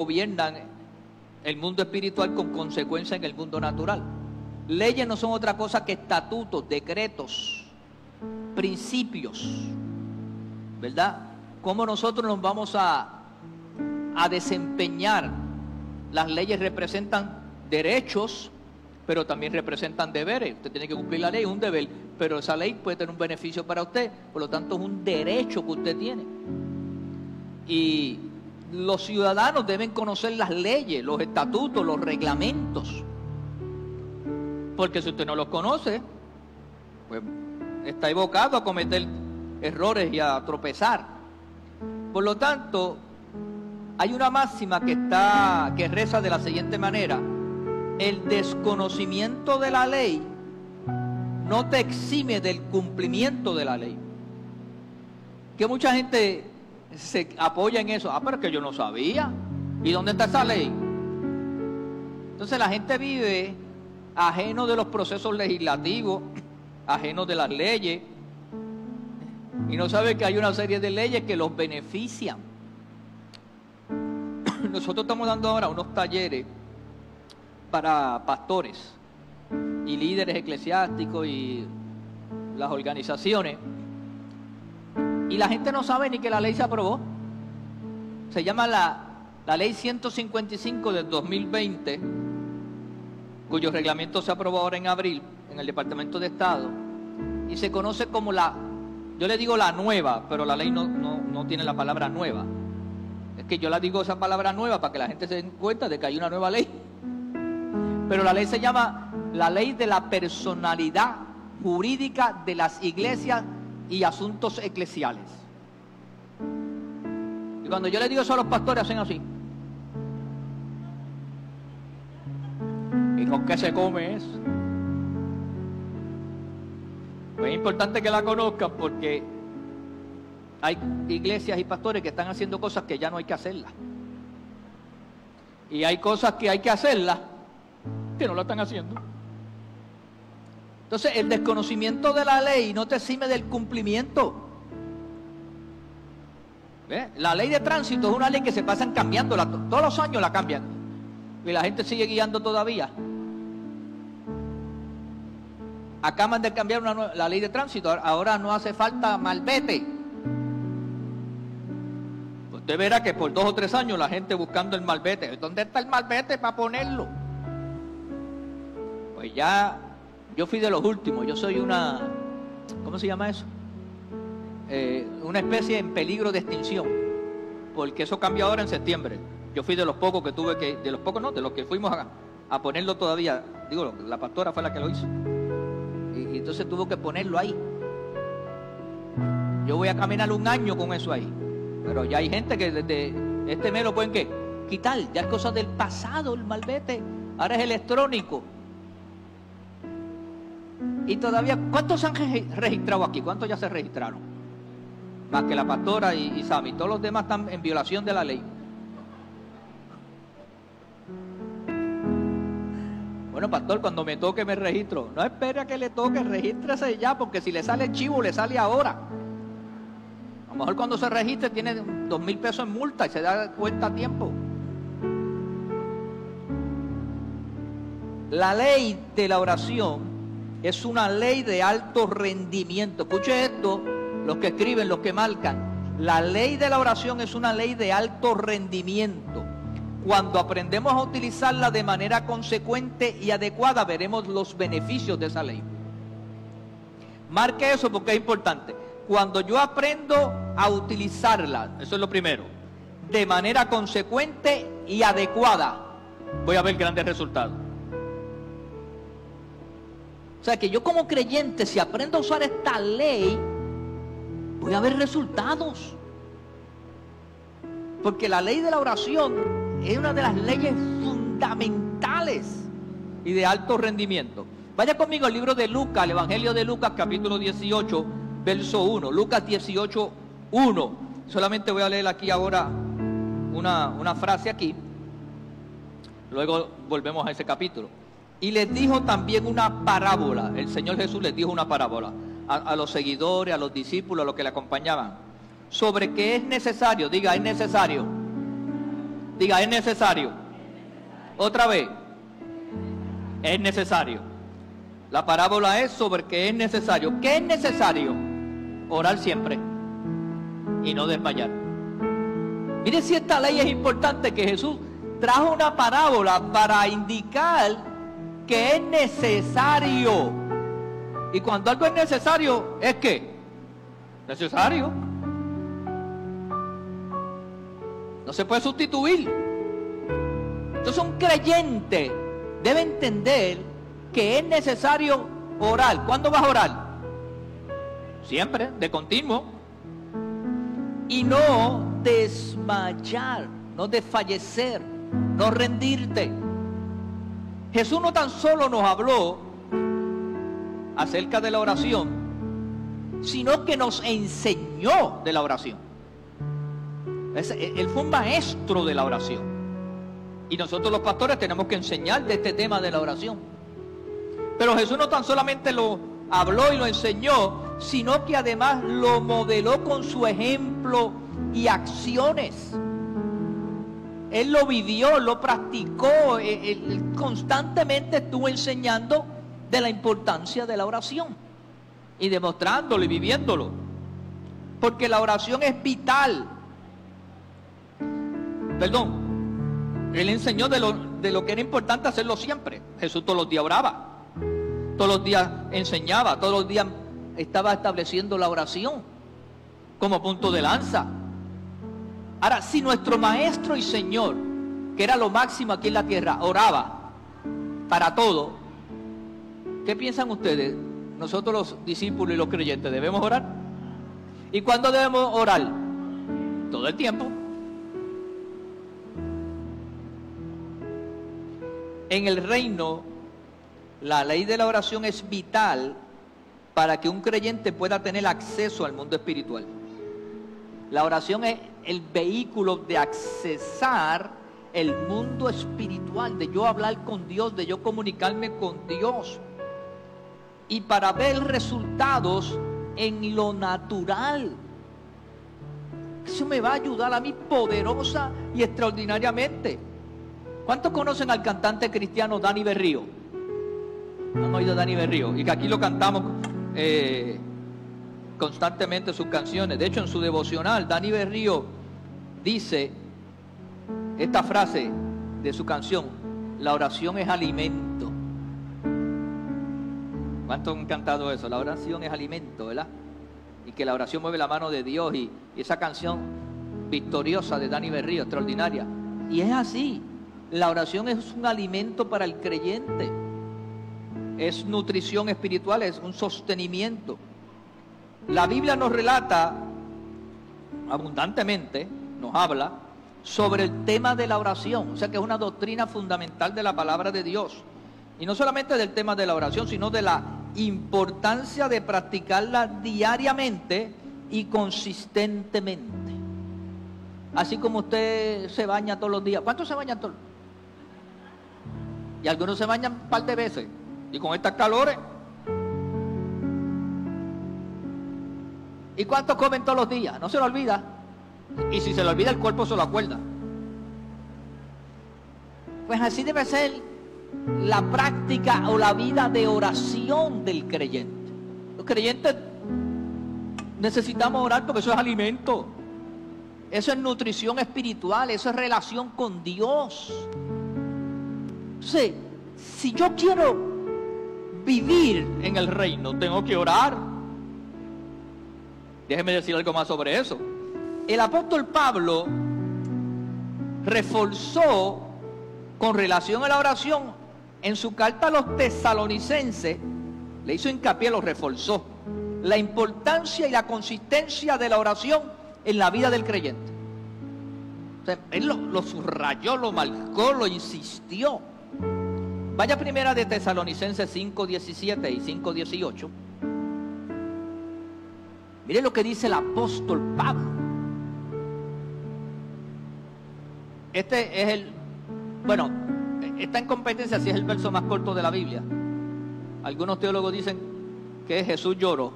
gobiernan el mundo espiritual con consecuencia en el mundo natural. Leyes no son otra cosa que estatutos, decretos, principios, ¿verdad? ¿Cómo nosotros nos vamos a desempeñar? Las leyes representan derechos, pero también representan deberes. Usted tiene que cumplir la ley, es un deber, pero esa ley puede tener un beneficio para usted, por lo tanto es un derecho que usted tiene. Y los ciudadanos deben conocer las leyes, los estatutos, los reglamentos, porque si usted no los conoce, pues está evocado a cometer errores y a tropezar. Por lo tanto, hay una máxima que reza de la siguiente manera: el desconocimiento de la ley no te exime del cumplimiento de la ley. Que mucha gente se apoya en eso. Pero es que yo no sabía. ¿Y dónde está esa ley? Entonces la gente vive ajeno de los procesos legislativos, ajeno de las leyes, y no sabe que hay una serie de leyes que los benefician. Nosotros estamos dando ahora unos talleres para pastores y líderes eclesiásticos y las organizaciones, y la gente no sabe ni que la ley se aprobó. Se llama la ley 155 del 2020, cuyo reglamento se aprobó ahora en abril en el Departamento de Estado, y se conoce como yo le digo la nueva, pero la ley no tiene la palabra nueva. Es que yo la digo esa palabra nueva para que la gente se dé cuenta de que hay una nueva ley. Pero la ley se llama la ley de la personalidad jurídica de las iglesias y asuntos eclesiales. Y cuando yo le digo eso a los pastores, hacen así. ¿Y con qué se come eso? Pues es importante que la conozcan, porque hay iglesias y pastores que están haciendo cosas que ya no hay que hacerlas. Y hay cosas que hay que hacerlas que no la están haciendo. Entonces, el desconocimiento de la ley no te exime del cumplimiento. ¿Ves? La ley de tránsito es una ley que se pasan cambiándola, todos los años la cambian, y la gente sigue guiando todavía. Acaban de cambiar la ley de tránsito, ahora no hace falta malvete. Usted verá que por 2 o 3 años la gente buscando el malvete. ¿Dónde está el malvete para ponerlo? Pues ya, yo fui de los últimos. Yo soy ¿cómo se llama eso? Una especie en peligro de extinción, porque eso cambia ahora en septiembre. Yo fui de los pocos que tuve que, de los pocos no, de los que fuimos a ponerlo todavía. Digo, la pastora fue la que lo hizo. Y entonces tuvo que ponerlo ahí. Yo voy a caminar 1 año con eso ahí. Pero ya hay gente que desde este mes lo pueden quitar. Ya es cosa del pasado el malvete. Ahora es electrónico. Y todavía, ¿cuántos se han registrado aquí? ¿Cuántos ya se registraron? Más que la pastora y Sammy. Todos los demás están en violación de la ley. Bueno, pastor, cuando me toque me registro. No espere a que le toque, regístrese ya, porque si le sale el chivo, le sale ahora. A lo mejor cuando se registre tiene 2,000 pesos en multa y se da cuenta a tiempo. La ley de la oración es una ley de alto rendimiento. Escuche esto, los que escriben, los que marcan. La ley de la oración es una ley de alto rendimiento. Cuando aprendemos a utilizarla de manera consecuente y adecuada, veremos los beneficios de esa ley. Marque eso porque es importante. Cuando yo aprendo a utilizarla, eso es lo primero, de manera consecuente y adecuada, voy a ver grandes resultados. O sea que yo como creyente, si aprendo a usar esta ley, voy a ver resultados. Porque la ley de la oración es una de las leyes fundamentales y de alto rendimiento. Vaya conmigo al libro de Lucas, el Evangelio de Lucas, capítulo 18, verso 1. Lucas 18, 1. Solamente voy a leer aquí ahora una frase aquí. Luego volvemos a ese capítulo. Y les dijo también una parábola. El Señor Jesús les dijo una parábola a los seguidores, a los discípulos, a los que le acompañaban, sobre que es necesario, diga, es necesario. Diga, es necesario. Otra vez, es necesario. La parábola es sobre que es necesario. ¿Qué es necesario? Orar siempre y no desmayar. Mire si esta ley es importante, que Jesús trajo una parábola para indicar que es necesario. Y cuando algo es necesario, ¿es qué? Necesario. No se puede sustituir. Entonces un creyente debe entender que es necesario orar. ¿Cuándo vas a orar? Siempre, de continuo. Y no desmayar, no desfallecer, no rendirte. Jesús no tan solo nos habló acerca de la oración, sino que nos enseñó de la oración. Él fue un maestro de la oración. Y nosotros los pastores tenemos que enseñar de este tema de la oración. Pero Jesús no tan solamente lo habló y lo enseñó, sino que además lo modeló con su ejemplo y acciones. Él lo vivió, lo practicó, él constantemente estuvo enseñando de la importancia de la oración y demostrándolo y viviéndolo. Porque la oración es vital. Él enseñó de lo que era importante hacerlo siempre. Jesús todos los días oraba, todos los días enseñaba, todos los días estaba estableciendo la oración como punto de lanza. Ahora, si nuestro Maestro y Señor, que era lo máximo aquí en la tierra, oraba para todo, ¿qué piensan ustedes? Nosotros los discípulos y los creyentes, ¿debemos orar? ¿Y cuándo debemos orar? Todo el tiempo. En el reino, la ley de la oración es vital para que un creyente pueda tener acceso al mundo espiritual. La oración es el vehículo de accesar el mundo espiritual, de yo hablar con Dios, de yo comunicarme con Dios. Y para ver resultados en lo natural. Eso me va a ayudar a mí poderosa y extraordinariamente. ¿Cuántos conocen al cantante cristiano Dani Berrío? ¿Han oído a Dani Berrío? Y que aquí lo cantamos constantemente sus canciones. De hecho, en su devocional, Dani Berrío dice esta frase de su canción: la oración es alimento. ¿Cuántos han cantado eso? La oración es alimento, ¿verdad? Y que la oración mueve la mano de Dios, y esa canción victoriosa de Dani Berrío, extraordinaria. Y es así. La oración es un alimento para el creyente. Es nutrición espiritual, es un sostenimiento. La Biblia nos relata abundantemente, nos habla sobre el tema de la oración. O sea que es una doctrina fundamental de la palabra de Dios. Y no solamente del tema de la oración, sino de la importancia de practicarla diariamente y consistentemente. Así como usted se baña todos los días. ¿Cuántos se bañan todos? Y algunos se bañan un par de veces. Y con estas calores. ¿Y cuántos comen todos los días? No se lo olvida. Y si se lo olvida, el cuerpo se lo acuerda. Pues así debe ser la práctica o la vida de oración del creyente. Los creyentes necesitamos orar porque eso es alimento. Eso es nutrición espiritual, eso es relación con Dios. Entonces, si yo quiero vivir en el reino, tengo que orar. Déjeme decir algo más sobre eso. El apóstol Pablo reforzó con relación a la oración en su carta a los tesalonicenses, le hizo hincapié, lo reforzó, la importancia y la consistencia de la oración en la vida del creyente. O sea, él lo subrayó, lo marcó, lo insistió. Vaya primera de Tesalonicenses 5:17 y 5:18. Mire lo que dice el apóstol Pablo. Este es está en competencia si es el verso más corto de la Biblia. Algunos teólogos dicen que Jesús lloró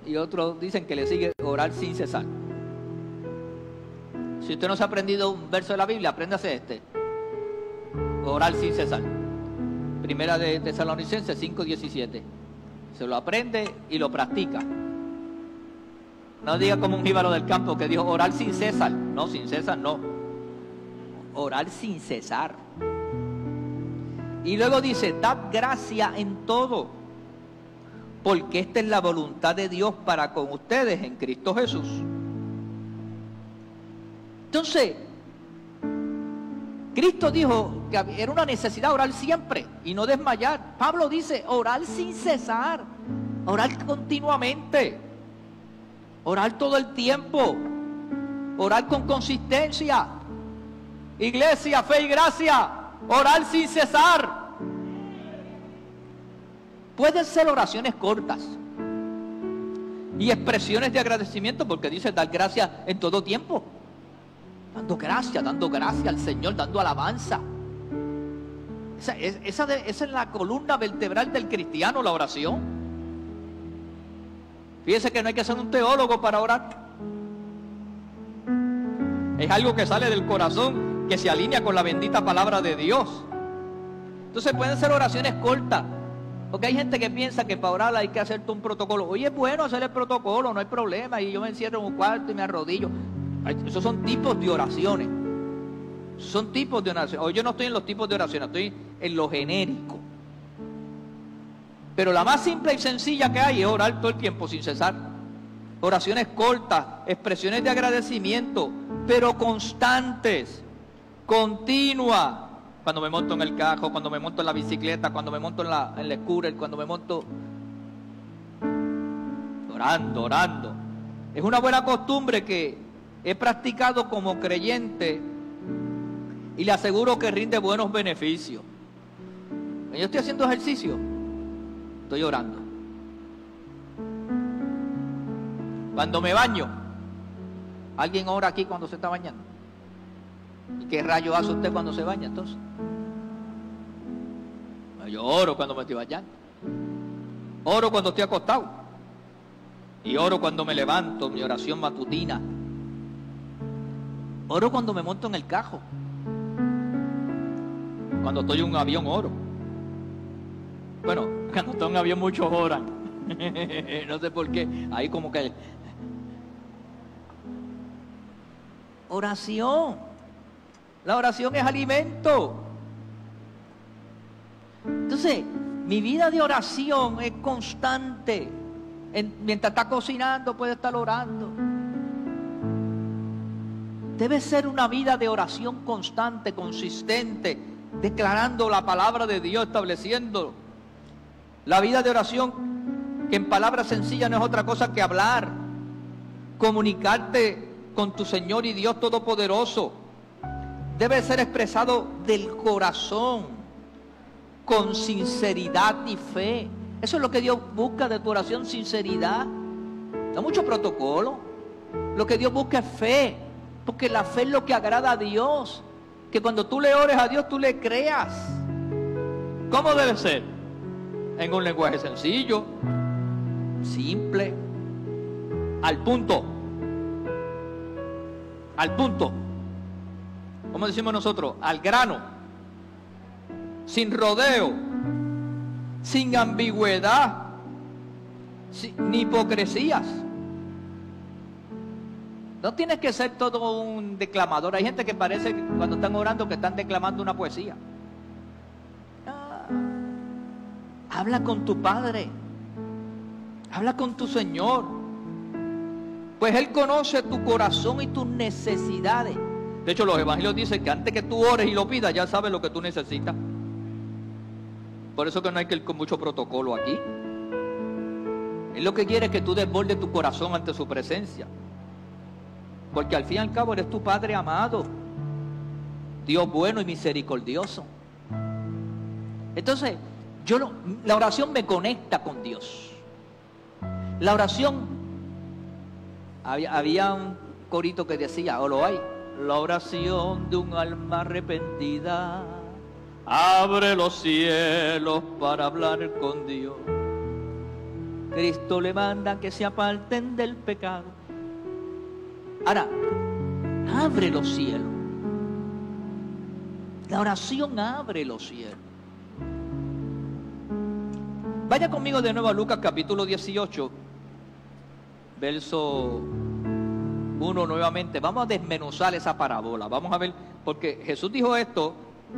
y otros dicen que le sigue orar sin cesar. Si usted no se ha aprendido un verso de la Biblia, apréndase este. Orar sin cesar. Primera de Tesalonicenses 5:17. Se lo aprende y lo practica. No diga como un jíbaro del campo que dijo orar sin cesar. No, sin cesar no. Orar sin cesar. Y luego dice, dad gracia en todo, porque esta es la voluntad de Dios para con ustedes en Cristo Jesús. Entonces, Cristo dijo que era una necesidad orar siempre y no desmayar. Pablo dice orar sin cesar, orar continuamente, orar todo el tiempo, orar con consistencia. Iglesia, fe y gracia, orar sin cesar. Pueden ser oraciones cortas y expresiones de agradecimiento, porque dice dar gracias en todo tiempo. Dando gracias al Señor, dando alabanza. Esa es la columna vertebral del cristiano, la oración. Fíjese que no hay que ser un teólogo para orar. Es algo que sale del corazón, que se alinea con la bendita palabra de Dios. Entonces pueden ser oraciones cortas, porque hay gente que piensa que para orar hay que hacer todo un protocolo. Oye, es bueno hacer el protocolo, no hay problema, y yo me encierro en un cuarto y me arrodillo. Esos son tipos de oraciones. Son tipos de oraciones. Hoy yo no estoy en los tipos de oraciones, estoy en lo genérico. Pero la más simple y sencilla que hay es orar todo el tiempo sin cesar. Oraciones cortas, expresiones de agradecimiento, pero constantes, continuas. Cuando me monto en el carro, cuando me monto en la bicicleta, cuando me monto en la scooter, cuando me monto orando. Es una buena costumbre que he practicado como creyente y le aseguro que rinde buenos beneficios. Yo estoy haciendo ejercicio, estoy orando. Cuando me baño, ¿alguien ora aquí cuando se está bañando? ¿Y qué rayo hace usted cuando se baña entonces? Yo oro cuando me estoy bañando. Oro cuando estoy acostado. Y oro cuando me levanto, mi oración matutina. Oro cuando me monto en el carro. Cuando estoy en un avión oro. Bueno, cuando estoy en un avión muchos oran. No sé por qué. Ahí como que... Oración. La oración es alimento. Entonces, mi vida de oración es constante. Mientras está cocinando puede estar orando. Debe ser una vida de oración constante, consistente, declarando la palabra de Dios, estableciendo la vida de oración, que en palabras sencillas no es otra cosa que hablar, comunicarte con tu Señor y Dios Todopoderoso. Debe ser expresado del corazón, con sinceridad y fe. Eso es lo que Dios busca de tu oración, sinceridad. No mucho protocolo. Lo que Dios busca es fe, porque la fe es lo que agrada a Dios. Que cuando tú le ores a Dios, tú le creas. ¿Cómo debe ser? En un lenguaje sencillo, simple, al punto. Al punto. ¿Cómo decimos nosotros? Al grano. Sin rodeo, sin ambigüedad, ni hipocresías. No tienes que ser todo un declamador. Hay gente que parece que cuando están orando que están declamando una poesía. Habla con tu Padre, habla con tu Señor, pues Él conoce tu corazón y tus necesidades. De hecho, los evangelios dicen que antes que tú ores y lo pidas, ya sabes lo que tú necesitas. Por eso que no hay que ir con mucho protocolo aquí. Él lo que quiere es que tú desbordes tu corazón ante su presencia. Porque al fin y al cabo eres tu Padre amado, Dios bueno y misericordioso. Entonces, la oración me conecta con Dios. La oración, había un corito que decía, o lo hay, la oración de un alma arrepentida abre los cielos para hablar con Dios. Cristo le manda que se aparten del pecado. Ahora, abre los cielos. La oración abre los cielos. Vaya conmigo de nuevo a Lucas capítulo 18, verso 1 nuevamente. Vamos a desmenuzar esa parábola. Vamos a ver, porque Jesús dijo esto,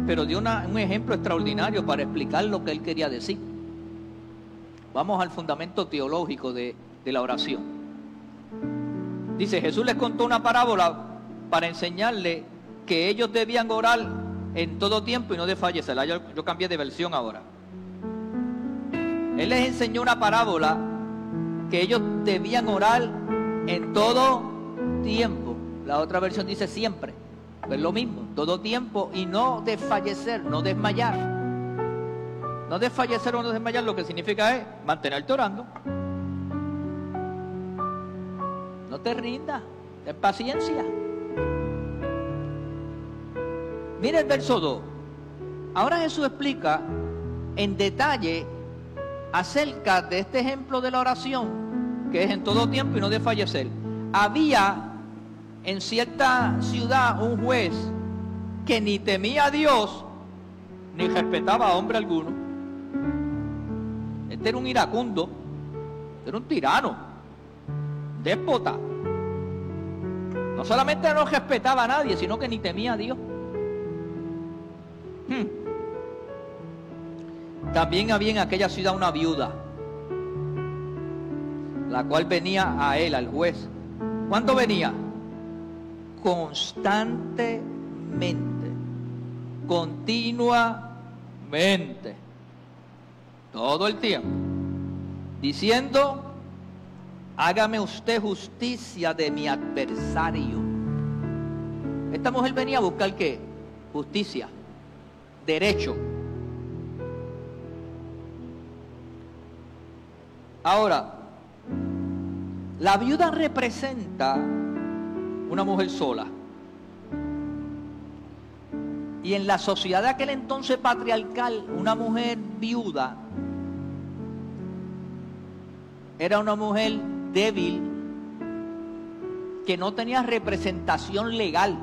pero dio un ejemplo extraordinario para explicar lo que él quería decir. Vamos al fundamento teológico de la oración. Dice, Jesús les contó una parábola para enseñarle que ellos debían orar en todo tiempo y no desfallecer. Yo cambié de versión ahora. Él les enseñó una parábola que ellos debían orar en todo tiempo. La otra versión dice siempre. Es lo mismo, todo tiempo y no desfallecer, no desmayar. No desfallecer o no desmayar lo que significa es mantenerte orando. No te rindas, ten paciencia. Mira el verso 2. Ahora Jesús explica en detalle acerca de este ejemplo de la oración, que es en todo tiempo y no desfallecer. Había en cierta ciudad un juez que ni temía a Dios ni respetaba a hombre alguno. Este era un iracundo, era un tirano, déspota. No solamente no respetaba a nadie, sino que ni temía a Dios. También había en aquella ciudad una viuda, la cual venía a él, al juez. ¿Cuándo venía? Constantemente, continuamente, todo el tiempo, diciendo, hágame usted justicia de mi adversario. Esta mujer venía a buscar ¿qué? Justicia, derecho. Ahora, la viuda representa una mujer sola. Y en la sociedad de aquel entonces patriarcal, una mujer viuda era una mujer débil que no tenía representación legal.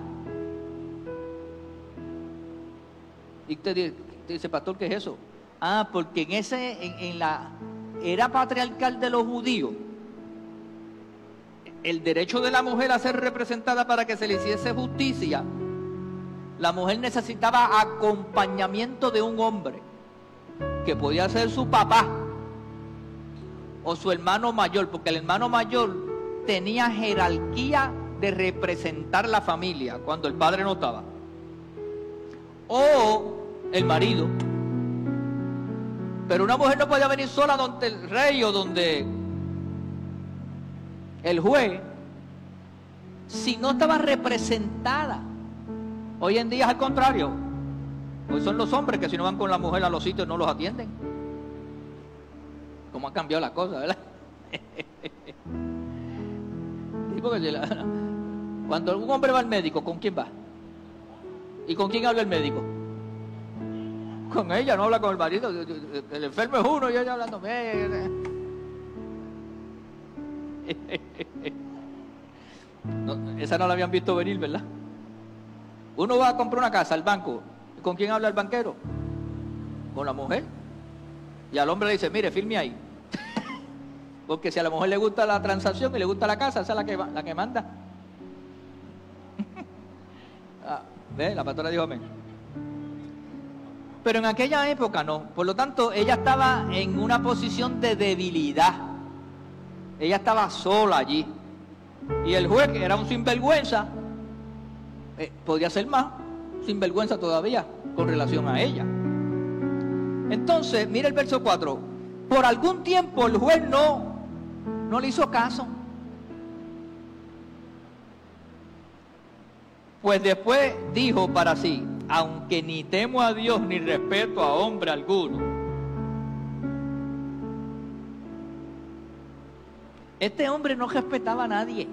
Y te dice, pastor, ¿qué es eso? Ah, porque en la era patriarcal de los judíos, el derecho de la mujer a ser representada para que se le hiciese justicia, la mujer necesitaba acompañamiento de un hombre, que podía ser su papá o su hermano mayor, porque el hermano mayor tenía jerarquía de representar la familia cuando el padre no estaba, o el marido. Pero una mujer no podía venir sola donde el rey o donde el juez si no estaba representada. Hoy en día es al contrario. Hoy son los hombres que si no van con la mujer a los sitios no los atienden. ¿Cómo ha cambiado la cosa, verdad? Sí, porque cuando algún hombre va al médico, ¿con quién va? ¿Y con quién habla el médico? Con ella, no habla con el marido. El enfermo es uno y ella hablando. No, esa no la habían visto venir, ¿verdad? Uno va a comprar una casa al banco. ¿Con quién habla el banquero? Con la mujer. Y al hombre le dice, mire, firme ahí. Porque si a la mujer le gusta la transacción y le gusta la casa, esa es la que manda. ¿Ve? La pastora dijo amén. Pero en aquella época no. Por lo tanto, ella estaba en una posición de debilidad. Ella estaba sola allí. Y el juez, que era un sinvergüenza, podía ser más sinvergüenza todavía con relación a ella. Entonces, mira el verso 4. Por algún tiempo el juez no le hizo caso. Pues después dijo para sí, aunque ni temo a Dios ni respeto a hombre alguno. Este hombre no respetaba a nadie.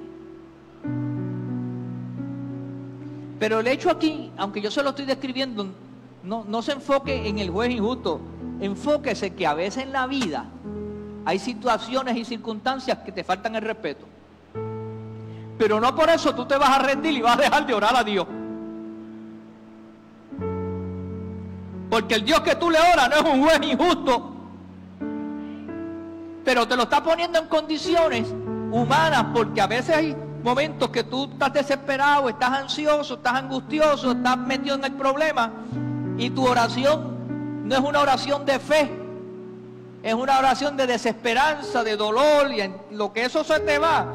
Pero el hecho aquí, aunque yo se lo estoy describiendo, no se enfoque en el juez injusto. Enfóquese que a veces en la vida hay situaciones y circunstancias que te faltan el respeto. Pero no por eso tú te vas a rendir y vas a dejar de orar a Dios. Porque el Dios que tú le oras no es un juez injusto, pero te lo está poniendo en condiciones humanas, porque a veces hay momentos que tú estás desesperado, estás ansioso, estás angustioso, estás metido en el problema, y tu oración no es una oración de fe, es una oración de desesperanza, de dolor, y en lo que eso se te va,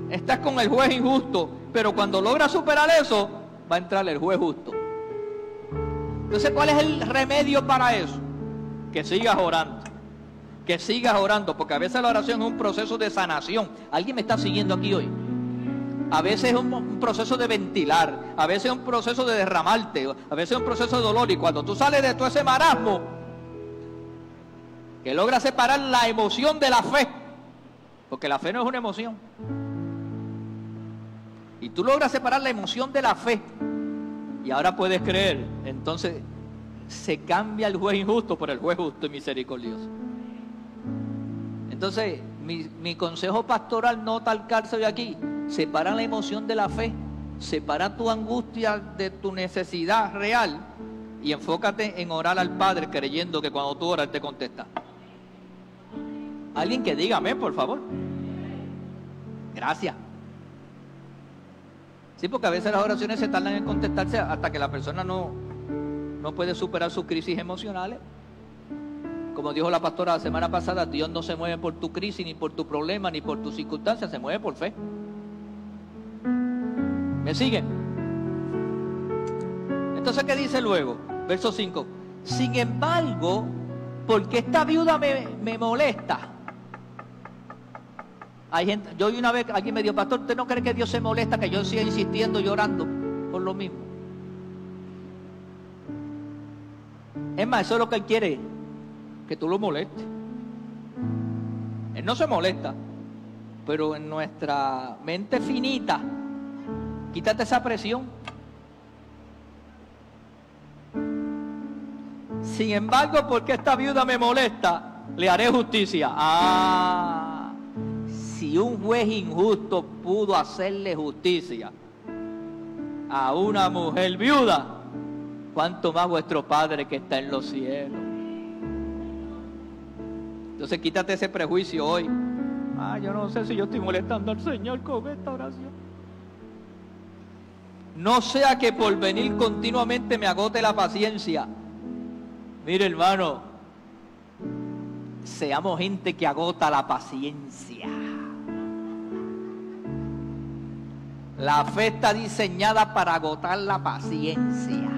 estás con el juez injusto. Pero cuando logras superar eso, va a entrar el juez justo. Entonces, ¿cuál es el remedio para eso? Que sigas orando. Que sigas orando, porque a veces la oración es un proceso de sanación. ¿Alguien me está siguiendo aquí hoy? A veces es un proceso de ventilar, a veces es un proceso de derramarte, a veces es un proceso de dolor. Y cuando tú sales de todo ese marasmo, que logras separar la emoción de la fe, porque la fe no es una emoción, y tú logras separar la emoción de la fe, y ahora puedes creer, entonces se cambia el juez injusto por el juez justo y misericordioso. Entonces, mi consejo pastoral, nota al cárcel de aquí: separa la emoción de la fe, separa tu angustia de tu necesidad real y enfócate en orar al Padre, creyendo que cuando tú oras Él te contesta. Alguien que diga amén, por favor. Gracias. Sí, porque a veces las oraciones se tardan en contestarse hasta que la persona no puede superar sus crisis emocionales. Como dijo la pastora la semana pasada, Dios no se mueve por tu crisis, ni por tu problema, ni por tus circunstancias, se mueve por fe. ¿Me siguen? Entonces, ¿qué dice luego? Verso 5. Sin embargo, porque esta viuda me molesta. Hay gente, yo vi una vez, alguien me dijo: pastor, ¿usted no cree que Dios se molesta que yo siga insistiendo, llorando por lo mismo? Es más, eso es lo que Él quiere, que tú lo molestes. Él no se molesta, pero en nuestra mente finita, quítate esa presión. Sin embargo, porque esta viuda me molesta, le haré justicia. Si un juez injusto pudo hacerle justicia a una mujer viuda, ¿cuánto más vuestro Padre que está en los cielos? Entonces quítate ese prejuicio hoy. Yo no sé si yo estoy molestando al Señor con esta oración. No sea que por venir continuamente me agote la paciencia. Mire, hermano, seamos gente que agota la paciencia. La fe está diseñada para agotar la paciencia.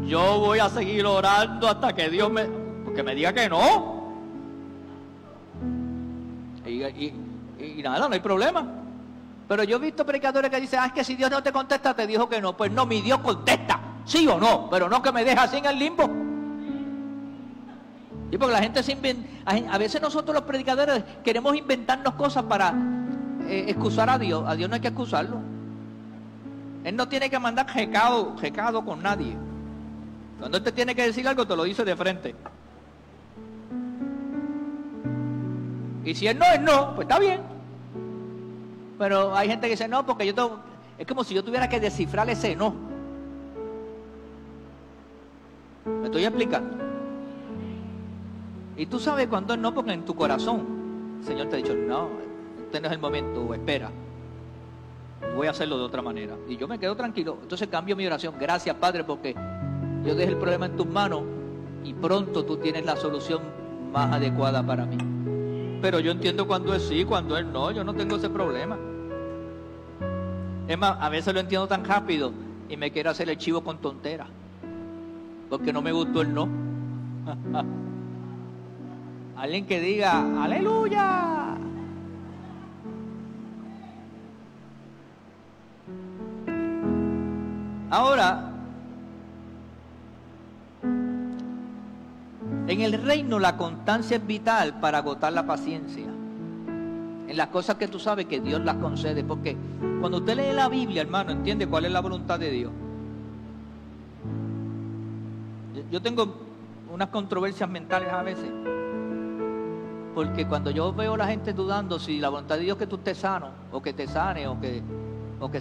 Yo voy a seguir orando hasta que Dios porque me diga que no. Y nada, no hay problema. Pero yo he visto predicadores que dicen: es que si Dios no te contesta, te dijo que no. Pues no, mi Dios contesta, sí o no, pero no que me deje así en el limbo. Y porque la gente se inventa, a veces nosotros los predicadores queremos inventarnos cosas para excusar a Dios. A Dios no hay que excusarlo. Él no tiene que mandar recado con nadie. Cuando Él te tiene que decir algo, te lo dice de frente. Y si Él no es no, pues está bien. Pero hay gente que dice: no, porque es como si yo tuviera que descifrar ese no. ¿Me estoy explicando? Y tú sabes cuándo es no, porque en tu corazón el Señor te ha dicho: no, este no es el momento, o espera, voy a hacerlo de otra manera. Y yo me quedo tranquilo. Entonces cambio mi oración: gracias, Padre, porque yo dejé el problema en tus manos y pronto tú tienes la solución más adecuada para mí. Pero yo entiendo cuando es sí, cuando es no. Yo no tengo ese problema. Es más, a veces lo entiendo tan rápido y me quiero hacer el chivo con tonteras, porque no me gustó el no. Alguien que diga aleluya. Ahora, en el reino la constancia es vital para agotar la paciencia. En las cosas que tú sabes que Dios las concede. Porque cuando usted lee la Biblia, hermano, entiende cuál es la voluntad de Dios. Yo tengo unas controversias mentales a veces. Porque cuando yo veo a la gente dudando si la voluntad de Dios es que tú estés sano, o que te sane, o que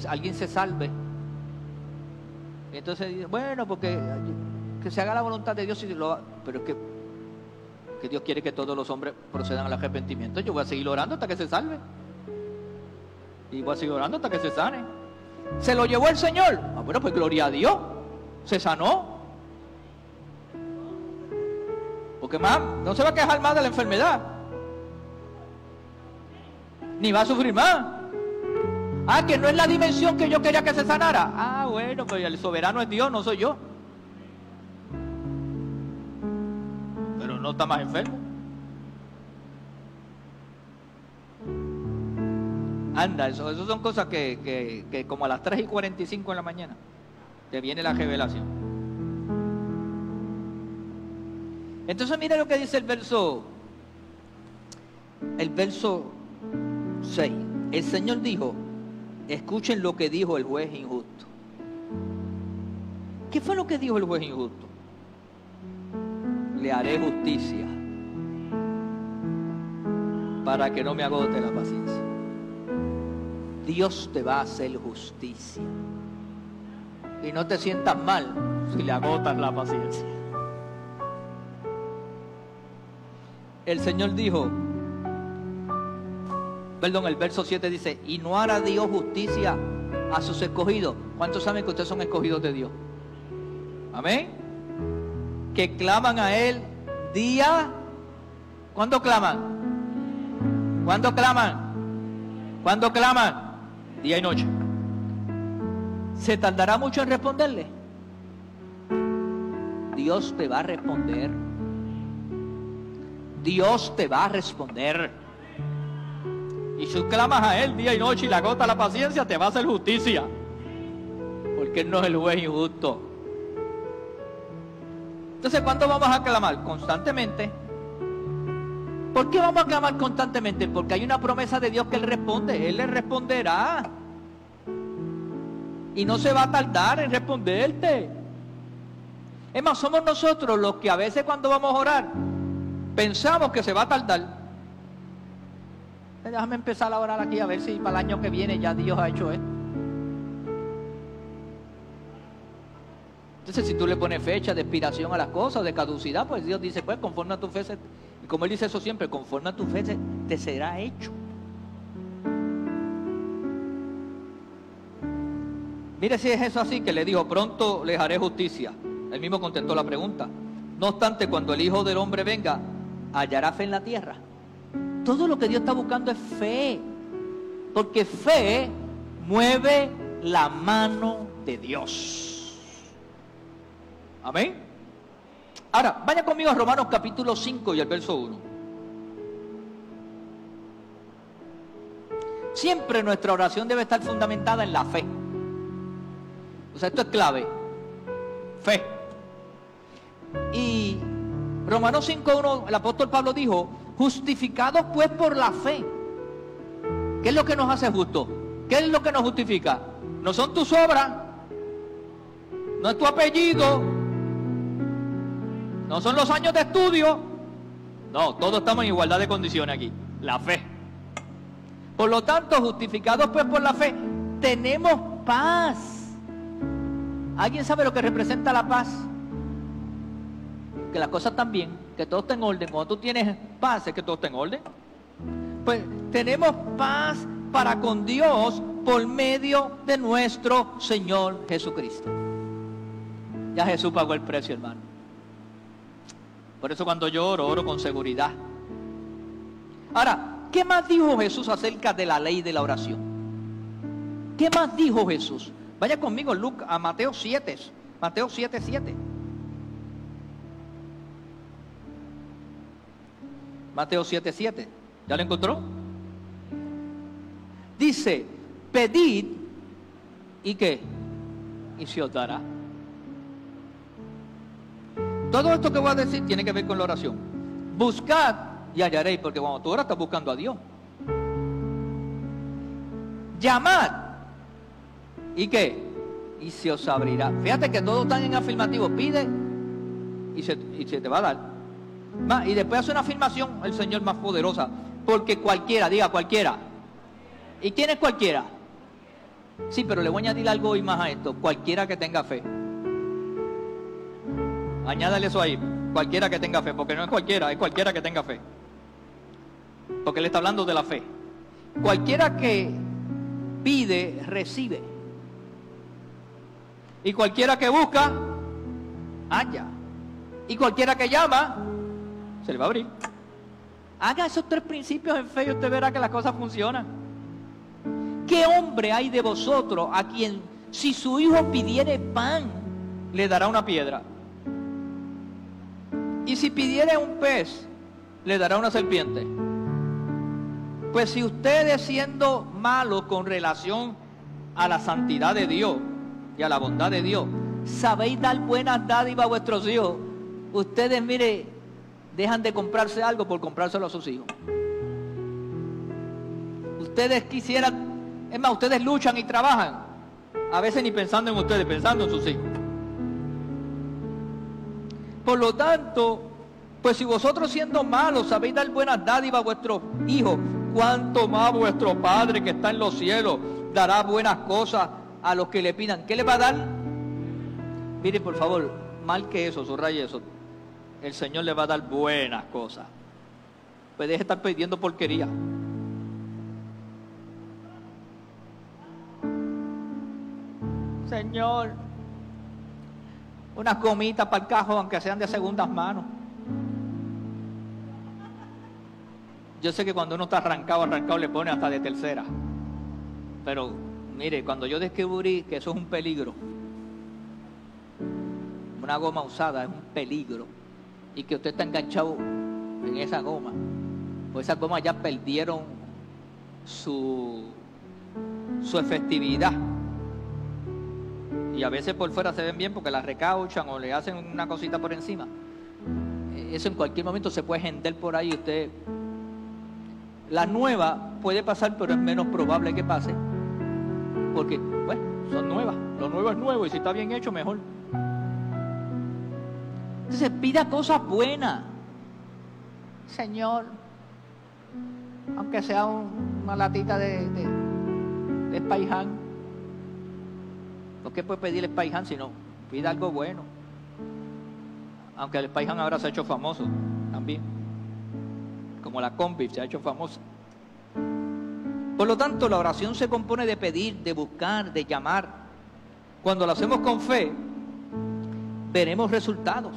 alguien se salve, y entonces, bueno, porque que se haga la voluntad de Dios, pero es que Dios quiere que todos los hombres procedan al arrepentimiento. Yo voy a seguir orando hasta que se salve. Y voy a seguir orando hasta que se sane. ¿Se lo llevó el Señor? Bueno, pues gloria a Dios. Se sanó. Porque más, no se va a quejar más de la enfermedad. Ni va a sufrir más. Que no es la dimensión que yo quería que se sanara. Bueno, pues el soberano es Dios, no soy yo. Pero no está más enfermo. Anda, eso son cosas que como a las 3:45 de la mañana te viene la revelación. Entonces mira lo que dice el verso 6. El Señor dijo: escuchen lo que dijo el juez injusto. ¿Qué fue lo que dijo el juez injusto? Le haré justicia para que no me agote la paciencia. Dios te va a hacer justicia. Y no te sientas mal si le agotas la paciencia. El Señor dijo, el verso 7 dice: y no hará Dios justicia a sus escogidos. ¿Cuántos saben que ustedes son escogidos de Dios? Amén. Que claman a Él día. ¿Cuándo claman? ¿Cuándo claman? ¿Cuándo claman? Día y noche. ¿Se tardará mucho en responderle? Dios te va a responder. Dios te va a responder. Y si clamas a Él día y noche y le agota la paciencia, te va a hacer justicia. Porque Él no es el juez injusto. Entonces, ¿cuándo vamos a clamar? Constantemente. ¿Por qué vamos a clamar constantemente? Porque hay una promesa de Dios que Él responde. Él le responderá. Y no se va a tardar en responderte. Es más, somos nosotros los que a veces cuando vamos a orar pensamos que se va a tardar. Déjame empezar a orar aquí a ver si para el año que viene ya Dios ha hecho esto. Entonces, si tú le pones fecha de expiración a las cosas, de caducidad, pues Dios dice, pues conforme a tu fe, y como Él dice eso siempre, conforme a tu fe te será hecho. Mire si es eso así, que le dijo, pronto les haré justicia. Él mismo contestó la pregunta. No obstante, cuando el Hijo del Hombre venga, hallará fe en la tierra. Todo lo que Dios está buscando es fe. Porque fe mueve la mano de Dios. Amén. Ahora, vaya conmigo a Romanos capítulo 5 y el verso 1. Siempre nuestra oración debe estar fundamentada en la fe. O sea, esto es clave. Fe. Y Romanos 5:1, el apóstol Pablo dijo, justificados pues por la fe. ¿Qué es lo que nos hace justos? ¿Qué es lo que nos justifica? No son tus obras, no es tu apellido, no son los años de estudio. No, todos estamos en igualdad de condiciones aquí. La fe. Por lo tanto, justificados pues por la fe, tenemos paz. ¿Alguien sabe lo que representa la paz? Que las cosas están bien, que todo está en orden. Cuando tú tienes paz, es que todo está en orden. Pues tenemos paz para con Dios por medio de nuestro Señor Jesucristo. Ya Jesús pagó el precio, hermano. Por eso cuando yo oro con seguridad. Ahora, ¿qué más dijo Jesús acerca de la ley de la oración? ¿Qué más dijo Jesús? Vaya conmigo a Mateo 7. Mateo 7:7. Mateo 7:7. ¿Ya lo encontró? Dice, pedid y ¿qué? Y se os dará. Todo esto que voy a decir tiene que ver con la oración. Buscad y hallaréis, porque cuando tú oras estás buscando a Dios. Llamad ¿y qué? Y se os abrirá. Fíjate que todos están en afirmativo. Pide y se te va a dar. Y después hace una afirmación el Señor más poderosa. Porque cualquiera, diga cualquiera. ¿Y quién es cualquiera? Sí, pero le voy a añadir algo hoy más a esto. Cualquiera que tenga fe. Añádale eso ahí. Cualquiera que tenga fe. Porque no es cualquiera, es cualquiera que tenga fe. Porque él está hablando de la fe. Cualquiera que pide, recibe. Y cualquiera que busca, halla. Y cualquiera que llama, se le va a abrir. Haga esos 3 principios en fe y usted verá que las cosas funcionan. ¿Qué hombre hay de vosotros a quien, si su hijo pidiere pan, le dará una piedra? Y si pidiere un pez, le dará una serpiente. Pues si ustedes, siendo malos con relación a la santidad de Dios y a la bondad de Dios, sabéis dar buenas dádivas a vuestros hijos, ustedes, mire, dejan de comprarse algo por comprárselo a sus hijos. Ustedes quisieran, es más, ustedes luchan y trabajan, a veces ni pensando en ustedes, pensando en sus hijos. Por lo tanto, pues si vosotros siendo malos sabéis dar buenas dádivas a vuestros hijos, cuánto más vuestro Padre que está en los cielos dará buenas cosas a los que le pidan. ¿Qué le va a dar? Mire, por favor, marque eso, subraye eso. El Señor le va a dar buenas cosas. Pues deje de estar pidiendo porquería. Señor, unas gomitas para el cajón, aunque sean de segundas manos. Yo sé que cuando uno está arrancado le pone hasta de tercera. Pero, mire, cuando yo descubrí que eso es un peligro, una goma usada es un peligro, y que usted está enganchado en esa goma, pues esas gomas ya perdieron su efectividad. Y a veces por fuera se ven bien porque las recauchan o le hacen una cosita por encima. Eso en cualquier momento se puede hendar por ahí. Usted, la nueva puede pasar, pero es menos probable que pase, porque, bueno, son nuevas. Lo nuevo es nuevo y si está bien hecho, mejor. Entonces pida cosas buenas. Señor, aunque sea una latita de Spayhan. ¿Por qué puede pedir el Spayhan si no? Pida algo bueno. Aunque el Spayhan ahora se ha hecho famoso también. Como la Conviv se ha hecho famosa. Por lo tanto, la oración se compone de pedir, de buscar, de llamar. Cuando lo hacemos con fe, veremos resultados.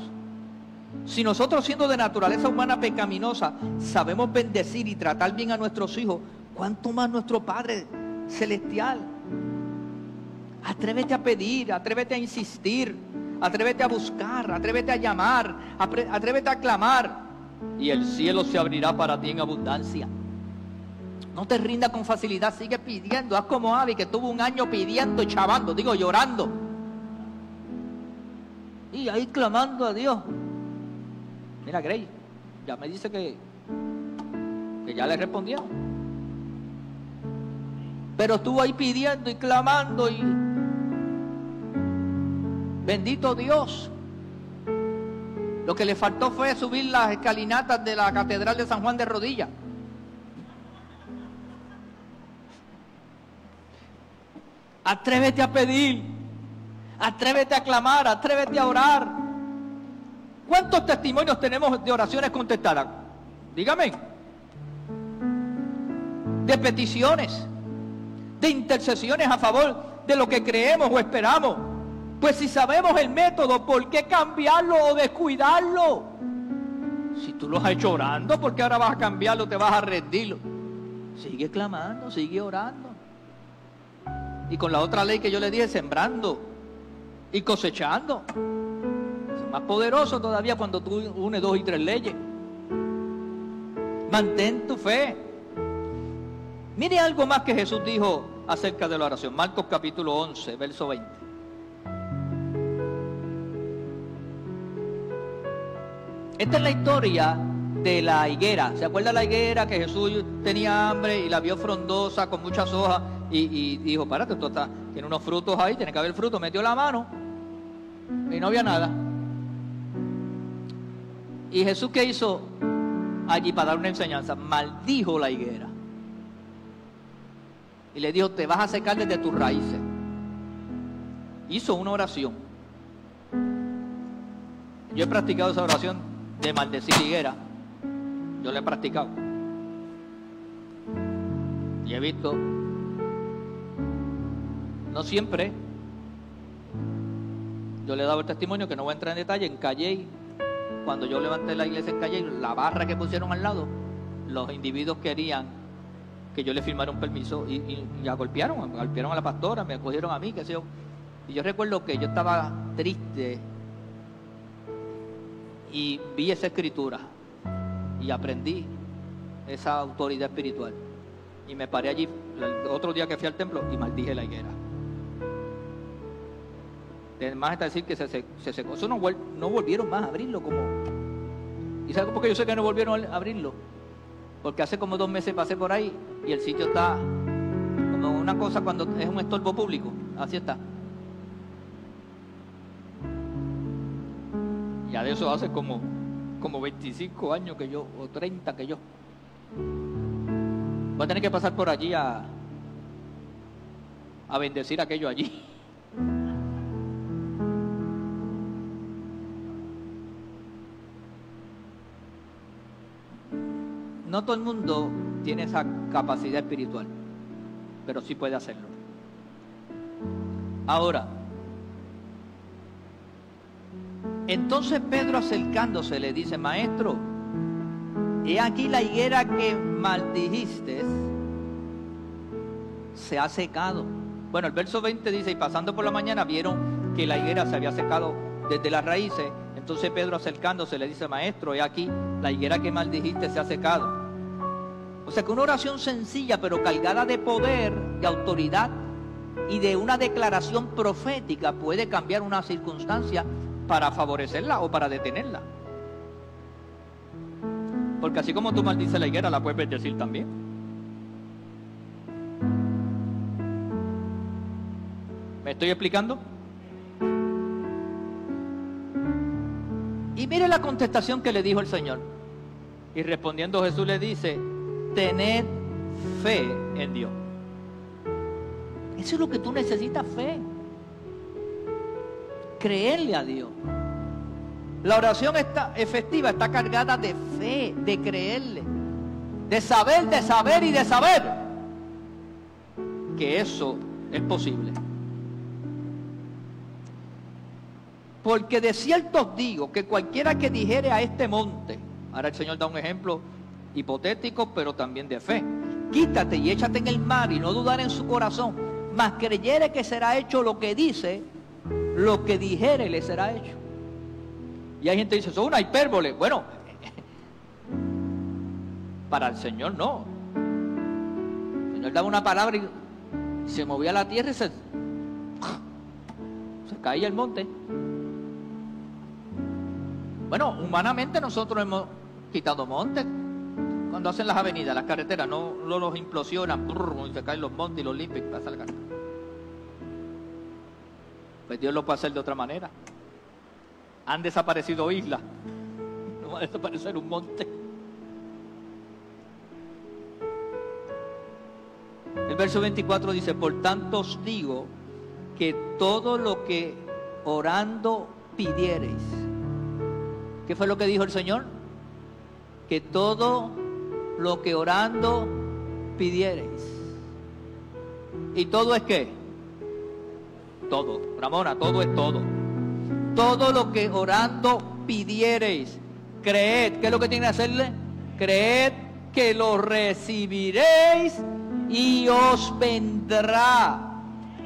Si nosotros, siendo de naturaleza humana pecaminosa, sabemos bendecir y tratar bien a nuestros hijos, ¿cuánto más nuestro Padre Celestial? Atrévete a pedir, atrévete a insistir, atrévete a buscar, atrévete a llamar, atrévete a clamar, y el cielo se abrirá para ti en abundancia. No te rindas con facilidad, sigue pidiendo. Haz como Abby, que tuvo un año pidiendo y chavando, llorando. Y ahí clamando a Dios. Mira, Grace, ya me dice que ya le respondieron. Pero estuvo ahí pidiendo y clamando y... Bendito Dios. Lo que le faltó fue subir las escalinatas de la Catedral de San Juan de rodillas. Atrévete a pedir, atrévete a clamar, atrévete a orar. ¿Cuántos testimonios tenemos de oraciones contestadas? Dígame. De peticiones, de intercesiones a favor de lo que creemos o esperamos. Pues si sabemos el método, ¿por qué cambiarlo o descuidarlo? Si tú lo has hecho orando, ¿por qué ahora vas a cambiarlo, te vas a rendirlo? Sigue clamando, sigue orando. Y con la otra ley que yo le dije, sembrando y cosechando. Es más poderoso todavía cuando tú unes 2 y 3 leyes. Mantén tu fe. Mire algo más que Jesús dijo acerca de la oración. Marcos capítulo 11, verso 20. Esta es la historia de la higuera. ¿Se acuerda la higuera que Jesús tenía hambre y la vio frondosa con muchas hojas y dijo, párate, esto tiene unos frutos ahí, tiene que haber frutos? Metió la mano y no había nada. ¿Y Jesús qué hizo allí para dar una enseñanza? Maldijo la higuera. Y le dijo, te vas a secar desde tus raíces. Hizo una oración. Yo he practicado esa oración de maldecir higuera. Yo la he practicado. Y he visto, no siempre, yo le he dado el testimonio que no voy a entrar en detalle. En Calley, cuando yo levanté la iglesia en Calley, la barra que pusieron al lado, los individuos querían que yo le firmara un permiso y golpearon a la pastora, me acogieron a mí, qué sé yo. Y yo recuerdo que yo estaba triste y vi esa escritura y aprendí esa autoridad espiritual. Y me paré allí el otro día que fui al templo y maldije la higuera. Además está decir que se secó. Eso no volvieron más a abrirlo como... ¿Y sabes por qué yo sé que no volvieron a abrirlo? Porque hace como 2 meses pasé por ahí y el sitio está como una cosa cuando es un estorbo público. Así está. Ya de eso hace como 25 años que yo, o 30 que yo. Voy a tener que pasar por allí a bendecir aquello allí. No todo el mundo tiene esa capacidad espiritual, pero sí puede hacerlo. Ahora, entonces Pedro acercándose le dice, maestro, he aquí la higuera que maldijiste se ha secado. Bueno, el verso 20 dice, y pasando por la mañana vieron que la higuera se había secado desde las raíces. Entonces Pedro acercándose le dice, maestro, he aquí la higuera que maldijiste se ha secado. O sea que una oración sencilla pero cargada de poder, de autoridad y de una declaración profética puede cambiar una circunstancia para favorecerla o para detenerla. Porque así como tú maldices la higuera, la puedes bendecir también. ¿Me estoy explicando? Y mire la contestación que le dijo el Señor. Y respondiendo Jesús le dice, tened fe en Dios. Eso es lo que tú necesitas, fe. Creerle a Dios. La oración efectiva está cargada de fe, de creerle, de saber que eso es posible. Porque de cierto os digo que cualquiera que dijere a este monte, ahora el Señor da un ejemplo hipotético, pero también de fe, quítate y échate en el mar, y no dudar en su corazón, mas creyere que será hecho lo que dice, lo que dijere le será hecho. Y hay gente que dice, eso es una hipérbole. Bueno, para el Señor no. El Señor daba una palabra y se movía la tierra y se caía el monte. Bueno, humanamente nosotros hemos quitado montes. Cuando hacen las avenidas, las carreteras, no los implosionan, y se caen los montes y los limpian y pasa la carretera. Pues Dios lo puede hacer de otra manera. Han desaparecido islas, no va a desaparecer un monte. El verso 24 dice, por tanto os digo que todo lo que orando pidiereis. ¿Qué fue lo que dijo el Señor? Que todo lo que orando pidiereis. ¿Y todo es qué? Todo, Ramona, todo es todo. Todo lo que orando pidiereis, creed. ¿Qué es lo que tiene que hacerle? Creed que lo recibiréis y os vendrá.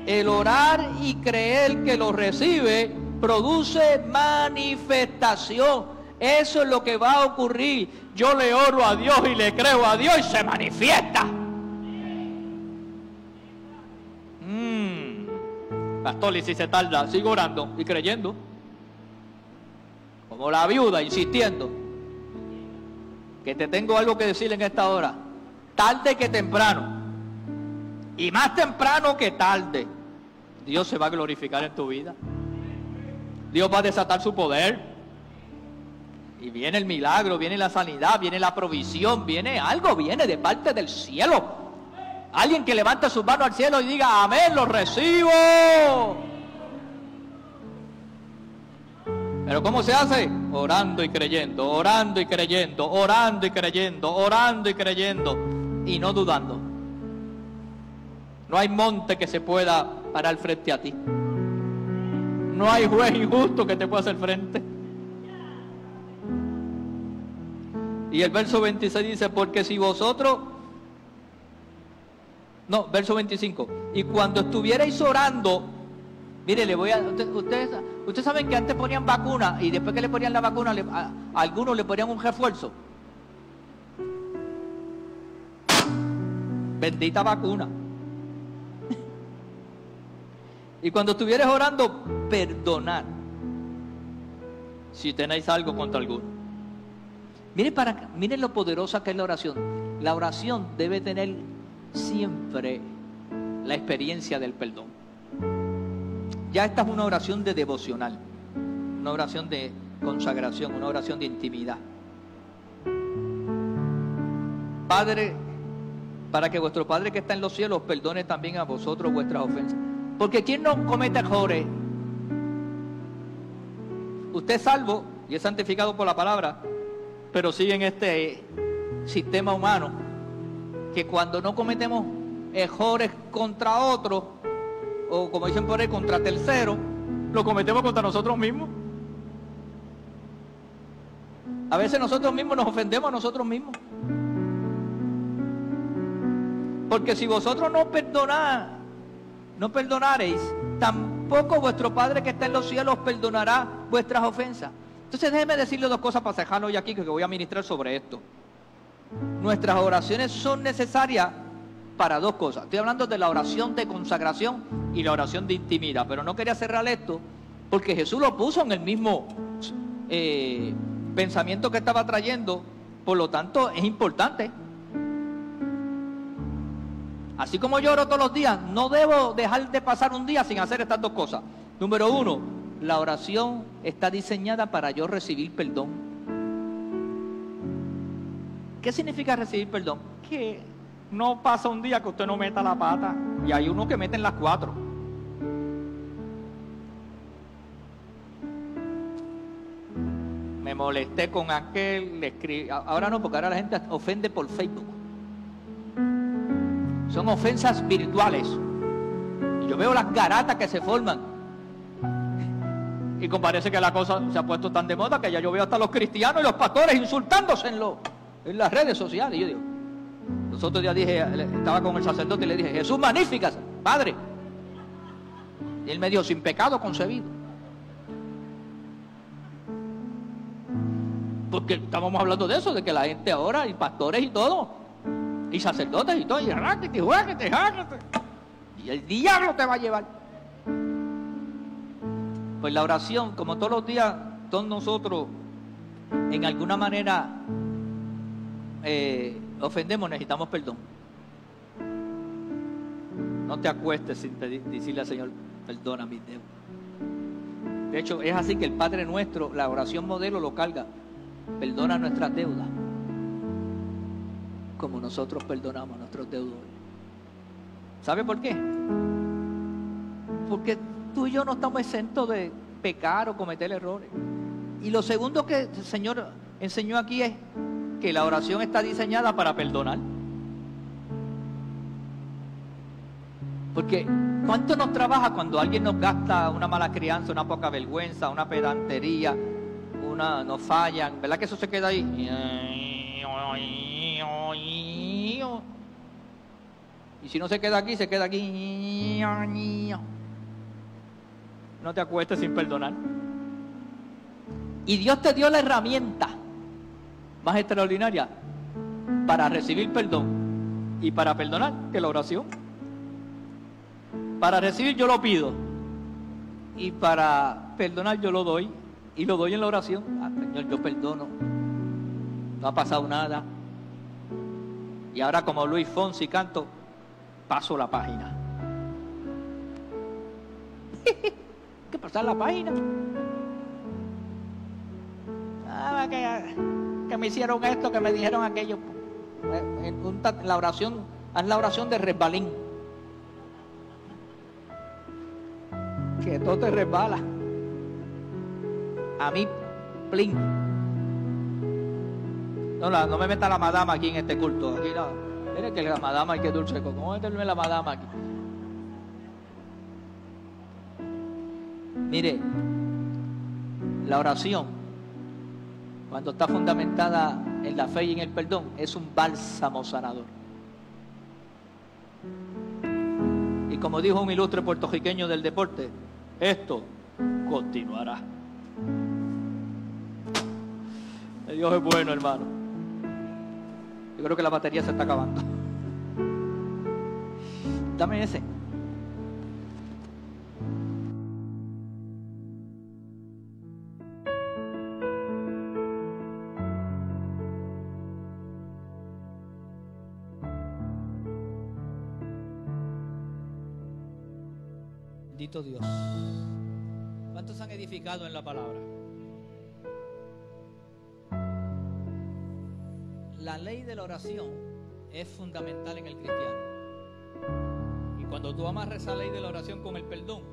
El orar y creer que lo recibe produce manifestación. Eso es lo que va a ocurrir. Yo le oro a Dios y le creo a Dios y se manifiesta. Pastor, y si se tarda, sigo orando y creyendo. Como la viuda, insistiendo. Que te tengo algo que decir en esta hora. Tarde que temprano. Y más temprano que tarde. Dios se va a glorificar en tu vida. Dios va a desatar su poder. Y viene el milagro, viene la sanidad, viene la provisión, viene algo, viene de parte del cielo. Alguien que levante sus manos al cielo y diga, amén, lo recibo. Pero ¿cómo se hace? Orando y creyendo, orando y creyendo, orando y creyendo, orando y creyendo, y no dudando. No hay monte que se pueda parar frente a ti. No hay juez injusto que te pueda hacer frente. Y el verso 26 dice, porque si vosotros... No, verso 25. Y cuando estuvierais orando, mire, le voy a... Ustedes saben que antes ponían vacuna y después que le ponían la vacuna, a algunos le ponían un refuerzo. Bendita vacuna. Y cuando estuvierais orando, perdonad si tenéis algo contra alguno. Miren lo poderosa que es la oración. La oración debe tener siempre la experiencia del perdón. Ya esta es una oración de devocional, una oración de consagración, una oración de intimidad. Padre, para que vuestro Padre que está en los cielos perdone también a vosotros vuestras ofensas. Porque ¿quién no comete errores? Usted es salvo y es santificado por la palabra, pero sigue en este sistema humano que cuando no cometemos errores contra otros, o como dicen por ahí, contra terceros, lo cometemos contra nosotros mismos. A veces nosotros mismos nos ofendemos a nosotros mismos. Porque si vosotros no perdonareis, tampoco vuestro Padre que está en los cielos perdonará vuestras ofensas. Entonces déjeme decirle dos cosas para dejarlo hoy aquí, que voy a ministrar sobre esto. Nuestras oraciones son necesarias para dos cosas. Estoy hablando de la oración de consagración y la oración de intimidad, pero no quería cerrar esto porque Jesús lo puso en el mismo pensamiento que estaba trayendo. Por lo tanto es importante. Así como yo oro todos los días, no debo dejar de pasar un día sin hacer estas dos cosas. Número uno, la oración está diseñada para yo recibir perdón. ¿Qué significa recibir perdón? Que no pasa un día que usted no meta la pata, y hay uno que mete en las 4. Me molesté con aquel, le escribí. Ahora no, porque ahora la gente ofende por Facebook. Son ofensas virtuales. Y yo veo las garatas que se forman. Y parece que la cosa se ha puesto tan de moda que ya yo veo hasta los cristianos y los pastores insultándose en las redes sociales. Y yo digo, los otros días estaba con el sacerdote y le dije, Jesús, magníficas, Padre. Y él me dijo, sin pecado concebido. Porque estábamos hablando de eso, de que la gente ahora, y pastores y todo, y sacerdotes y todo, y ráquete, juáquete, jáquete. Y el diablo te va a llevar. Pues la oración, como todos los días, todos nosotros, en alguna manera, ofendemos, necesitamos perdón. No te acuestes sin decirle al Señor, perdona mis deudas. De hecho, es así que el Padre Nuestro, la oración modelo lo carga. Perdona nuestras deudas, como nosotros perdonamos a nuestros deudores. ¿Sabe por qué? Porque tú y yo no estamos exentos de pecar o cometer errores. Y lo segundo que el Señor enseñó aquí es que la oración está diseñada para perdonar. Porque ¿cuánto nos trabaja cuando alguien nos gasta una mala crianza, una poca vergüenza, una pedantería, nos fallan? ¿Verdad que eso se queda ahí? Y si no se queda aquí, se queda aquí. No te acuestes sin perdonar. Y Dios te dio la herramienta más extraordinaria para recibir perdón y para perdonar, que la oración. Para recibir yo lo pido y para perdonar yo lo doy, y lo doy en la oración. Señor, yo perdono, no ha pasado nada. Y ahora, como Luis Fonsi canto, paso la página. ¿Qué pasar la página? que me hicieron esto, que me dijeron aquello. La oración, haz la oración de resbalín. Que todo te resbala. A mí, plin. No me meta la madama aquí en este culto. Aquí no. Mire que la madama hay que dulce. ¿Cómo meterme la madama aquí? Mire, la oración, cuando está fundamentada en la fe y en el perdón, es un bálsamo sanador. Y como dijo un ilustre puertorriqueño del deporte, esto continuará. Dios es bueno, hermano. Yo creo que la batería se está acabando. Dame ese. Bendito Dios. ¿Cuántos han edificado en la palabra? La ley de la oración es fundamental en el cristiano. Y cuando tú amarras esa ley de la oración con el perdón,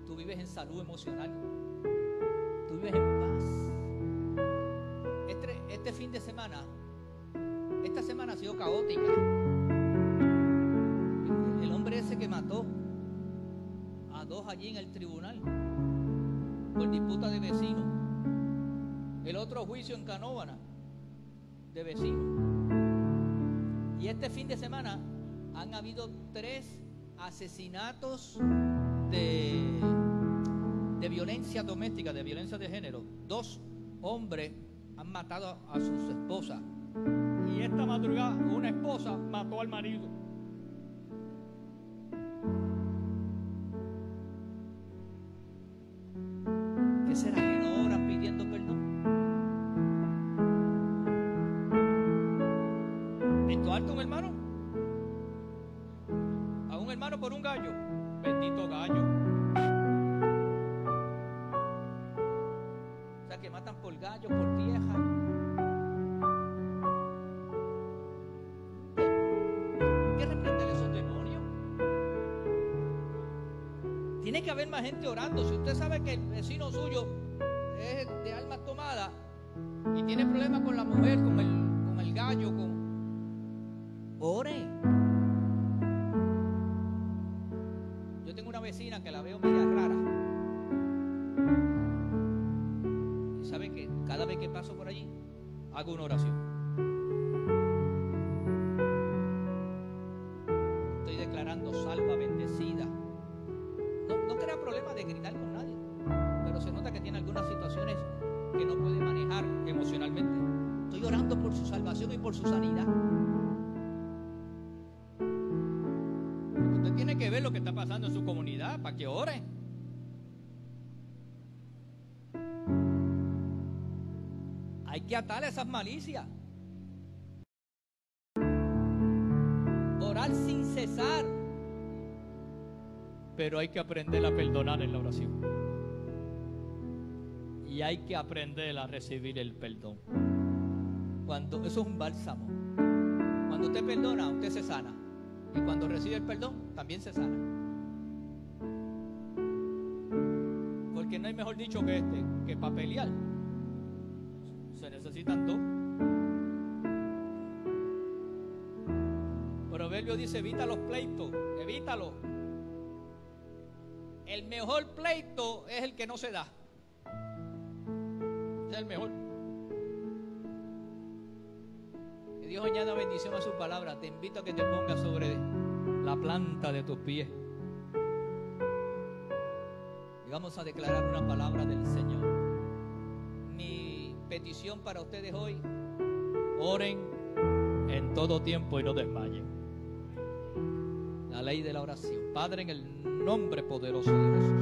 tú vives en salud emocional. Tú vives en paz. Este fin de semana, esta semana ha sido caótica. El hombre ese que mató a 2 allí en el tribunal por disputa de vecinos. El otro juicio en Canóvana de vecinos. Y este fin de semana han habido 3 asesinatos de violencia doméstica, de violencia de género. 2 hombres han matado a sus esposas. Y esta madrugada una esposa mató al marido. ¿Qué será que no oran pidiendo perdón? ¿Esto alto un hermano? A un hermano por un gallo. Bendito gallo. O sea que matan por gallo, por vieja. ¿Qué reprender esos demonios? Tiene que haber más gente orando. Si usted sabe que el vecino suyo es de alma tomada y tiene problemas con la mujer, con el gallo, ore. Yo tengo una vecina que la veo media rara. Y sabe que cada vez que paso por allí hago una oración. Estoy declarando salva, bendecida. No crea problema de gritar con nadie, pero se nota que tiene algunas situaciones que no puede manejar emocionalmente. Estoy orando por su salvación y por su sanidad. Porque usted tiene que ver lo que está pasando en su comunidad para que ore. Hay que atar esas malicias. Orar sin cesar. Pero hay que aprender a perdonar en la oración. Y hay que aprender a recibir el perdón. Eso es un bálsamo. Cuando usted perdona, usted se sana. Y cuando recibe el perdón, también se sana. Porque no hay mejor dicho que que para pelear se necesitan 2. Proverbio dice: evita los pleitos, evítalos. El mejor pleito es el que no se da. Es el mejor. Que Dios añada bendición a su palabra. Te invito a que te pongas sobre la planta de tus pies. Y vamos a declarar una palabra del Señor. Mi petición para ustedes hoy: oren en todo tiempo y no desmayen. La ley de la oración. Padre, en el nombre poderoso de Jesús,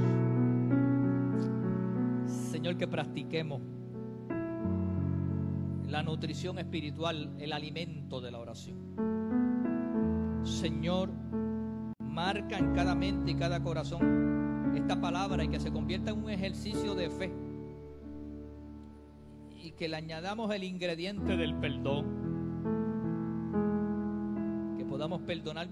Señor, que practiquemos la nutrición espiritual, el alimento de la oración. Señor, marca en cada mente y cada corazón esta palabra y que se convierta en un ejercicio de fe. y que le añadamos el ingrediente del perdón, que podamos perdonar